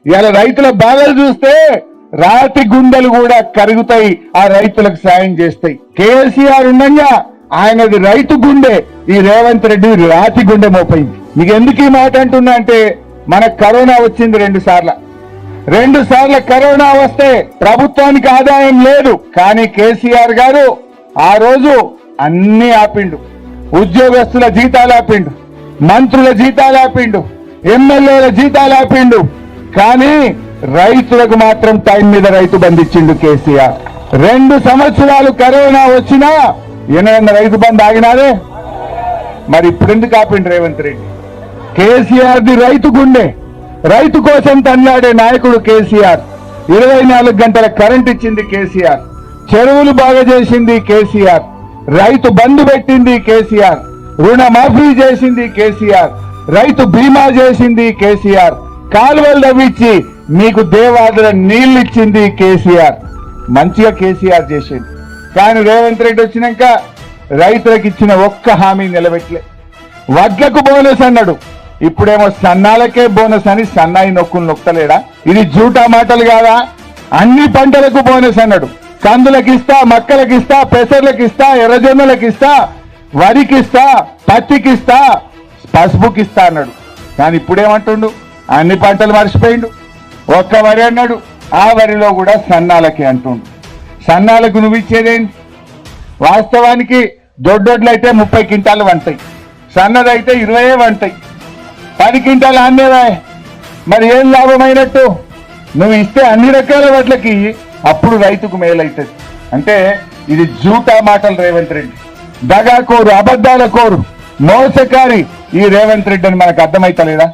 ఇలా రైతుల బాధలు చూస్తే రాతి గుండెలు కూడా కరుగుతాయి, ఆ రైతులకు సాయం చేస్తాయి. కేసీఆర్ ఉండగా ఆయనది రైతు గుండె, ఈ రేవంత్ రెడ్డి రాతి గుండె మోపైంది. మీకు ఎందుకు ఈ మాట అంటున్నా అంటే, మనకు కరోనా వచ్చింది 2 సార్లు. 2 సార్లు కరోనా వస్తే ప్రభుత్వానికి ఆదాయం లేదు, కానీ కేసీఆర్ గారు ఆ రోజు అన్ని ఆపిండు. ఉద్యోగస్తుల జీతాలు ఆపిండు, మంత్రుల జీతాలు ఆపిండు, ఎమ్మెల్యేల జీతాలు ఆపిండు. కానీ రైతులకు మాత్రం టైం మీద రైతు బంధు ఇచ్చిండు కేసీఆర్. 2 సంవత్సరాలు కరోనా వచ్చినా ఏమైనా రైతు బంధు ఆగినారే? మరి ఇప్పుడు ఎందుకు ఆపిండు రేవంత్ రెడ్డి? కేసీఆర్ ది రైతు గుండె, రైతు కోసం తన్నాడే నాయకుడు కేసీఆర్. 24 గంటల కరెంట్ ఇచ్చింది కేసీఆర్, చెరువులు బాగా చేసింది కేసీఆర్, రైతు బంధు పెట్టింది కేసీఆర్, రుణమాఫీ చేసింది కేసీఆర్, రైతు బీమా చేసింది కేసీఆర్, కాలువలు తవ్వించి మీకు దేవాదుల నీళ్లు ఇచ్చింది కేసీఆర్. మంచిగా కేసీఆర్ చేసింది. కానీ రేవంత్ రెడ్డి వచ్చినాక రైతులకు ఇచ్చిన ఒక్క హామీ నిలబెట్టలే. వడ్లకు బోనస్ అన్నాడు, ఇప్పుడేమో సన్నాలకే బోనస్ అని సన్నాయి నొక్కులు నొక్కలేడా? ఇది జూటా మాటలు కాదా? అన్ని పంటలకు బోనస్ అన్నాడు. కందులకిస్తా, మక్కలకిస్తా, పెసర్లకిస్తా, ఎర్రజొన్నలకిస్తా, వరికిస్తా, పత్తికిస్తా, పసుపుకిస్తా అన్నాడు. కానీ ఇప్పుడేమంటుండు? అన్ని పంటలు మర్చిపోయిండు. ఒక్క వరి అన్నాడు, ఆ వరిలో కూడా సన్నాలకి అంటుండు. సన్నాలకు నువ్వు ఇచ్చేదేంటి? వాస్తవానికి దొడ్డొడ్లు అయితే 30 క్వింటాలు వంటాయి, సన్నదైతే 20 వంటాయి, 10 క్వింటాలు అన్నేవా. మరి ఏం లాభమైనట్టు? నువ్వు ఇస్తే అన్ని రకాల వడ్లకి అప్పుడు రైతుకు మేలైతుంది. అంటే ఇది జూటా మాటలు రేవంత్ రెడ్డి, దగాకోరు, అబద్ధాల కోరు, మోసకారి ఈ రేవంత్ రెడ్డి అని మనకు అర్థమైతలేదా?